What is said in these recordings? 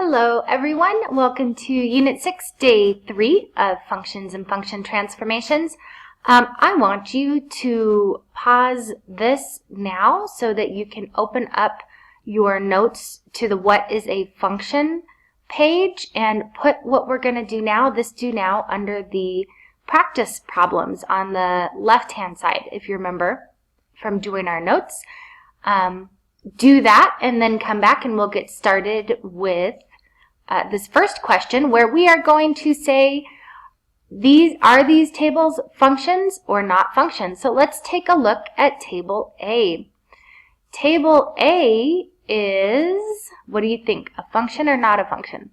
Hello everyone, welcome to Unit 6, Day 3 of Functions and Function Transformations. I want you to pause this now so that you can open up your notes to the What is a Function page and put what we're going to do now, under the practice problems on the left-hand side, if you remember from doing our notes. Do that and then come back and we'll get started with this first question where we are going to say, are these tables functions or not functions? So let's take a look at Table A. Table A is, what do you think, a function or not a function?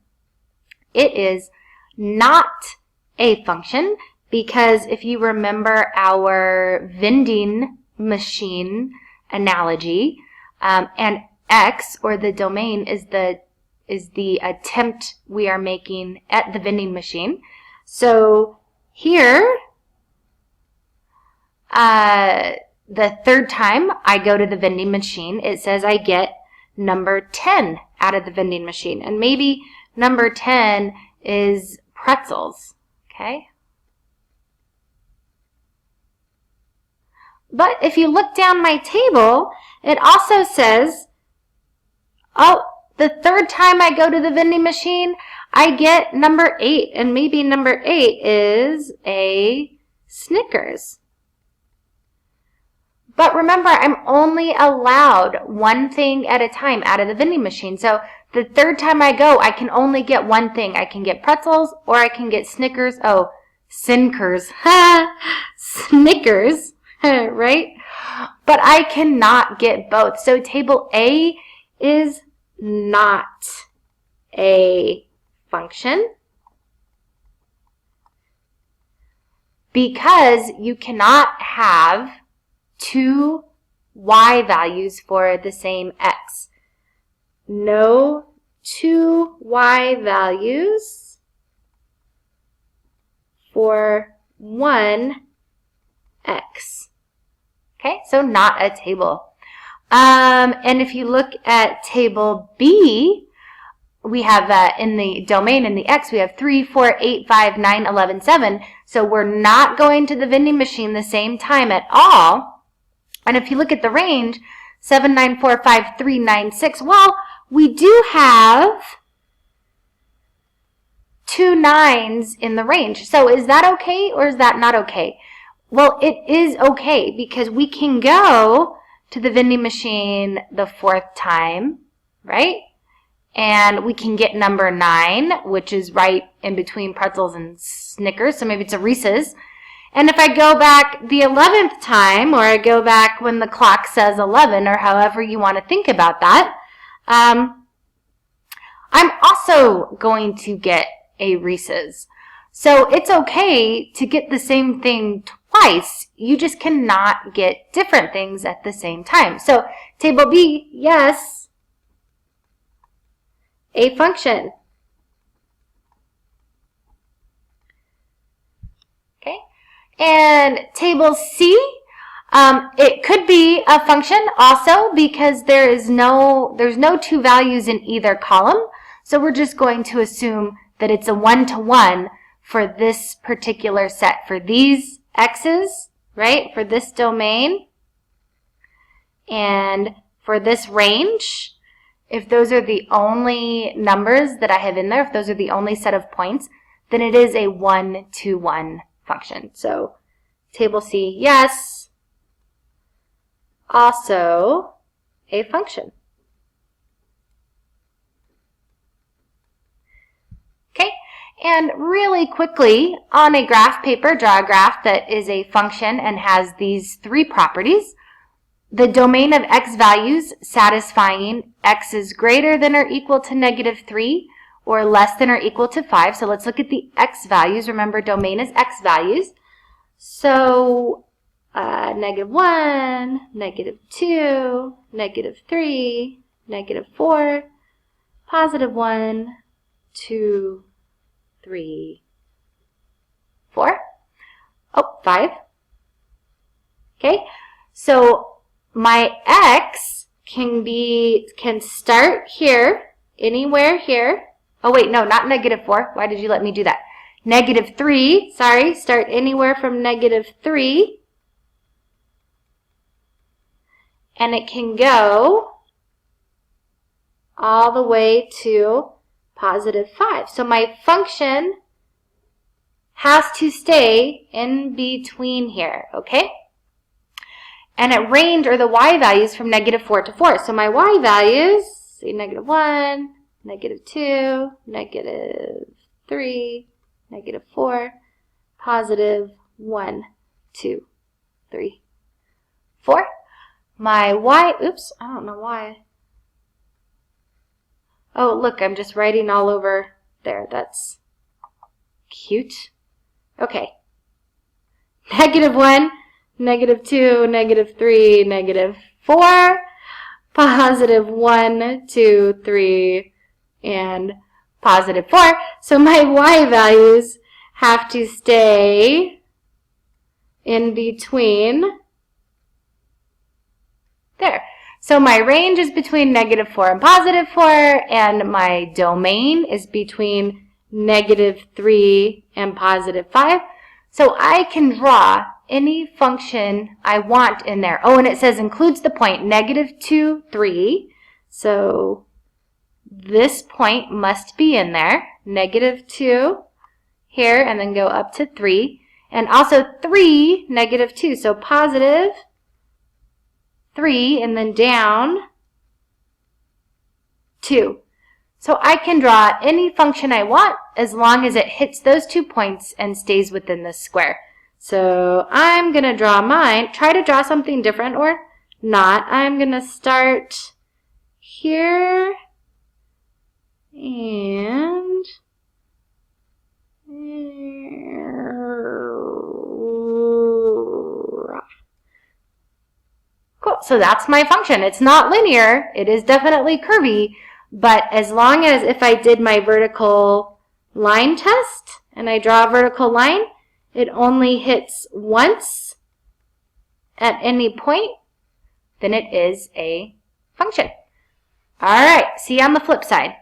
It is not a function because if you remember our vending machine analogy, and X, or the domain, is the attempt we are making at the vending machine. So here, the third time I go to the vending machine, it says I get number 10 out of the vending machine. And maybe number 10 is pretzels, okay? But if you look down my table, it also says, oh, the third time I go to the vending machine, I get number 8. And maybe number 8 is a Snickers. But remember, I'm only allowed one thing at a time out of the vending machine. So the third time I go, I can only get one thing. I can get pretzels or I can get Snickers. Oh, Sinkers. Snickers. Right? But I cannot get both. So table A is not a function because you cannot have two y values for the same x. No two y values for one x. Okay, so not a table. And if you look at table B, we have in the domain in the x, we have 3, 4, 8, 5, 9, 11, 7. So we're not going to the vending machine the same time at all. And if you look at the range, 7, 9, 4, 5, 3, 9, 6, well, we do have 2 9s in the range. So is that okay or is that not okay? Well, it is okay because we can go to the vending machine the 4th time, right? And we can get number 9, which is right in between pretzels and Snickers, so maybe it's a Reese's. And if I go back the 11th time, or I go back when the clock says 11, or however you want to think about that, I'm also going to get a Reese's. So it's okay to get the same thing twice. You just cannot get different things at the same time. So table B, yes, a function. Okay, and table C, it could be a function also because there's no two values in either column. So we're just going to assume that it's a one-to-one for this particular set, for these x's, right, for this domain, and for this range. If those are the only numbers that I have in there, if those are the only set of points, then it is a one-to-one function. So table C, yes, also a function. Okay, and really quickly, on a graph paper, draw a graph that is a function and has these 3 properties. The domain of x values satisfying x is greater than or equal to -3 or less than or equal to 5. So let's look at the x values. Remember, domain is x values. So -1, -2, -3, -4, +1, 2, 3, 4. Oh, 5. Okay, so my x can start here, anywhere here, Oh wait, no, not -4. Why did you let me do that? -3, sorry, start anywhere from -3. And it can go all the way to +5. So my function has to stay in between here, okay? And it range, or the y values, from -4 to 4. So my y values, say -1, -2, -3, -4, +1, 2, 3, 4. My y, oops, I don't know why. Oh, look, I'm just writing all over there. That's cute. Okay. -1, -2, -3, -4, +1, 2, 3, and +4. So my y values have to stay in between there. So my range is between -4 and +4, and my domain is between -3 and +5. So I can draw any function I want in there. Oh, and it says includes the point -2, 3. So this point must be in there. -2 here, and then go up to 3. And also 3, -2. So +3, and then down 2. So I can draw any function I want as long as it hits those 2 points and stays within the square. So I'm going to draw mine. Try to draw something different or not. I'm going to start here and cool. So that's my function. It's not linear. It is definitely curvy. But as long as if I did my vertical line test and I draw a vertical line, it only hits once at any point, then it is a function. All right, see you on the flip side.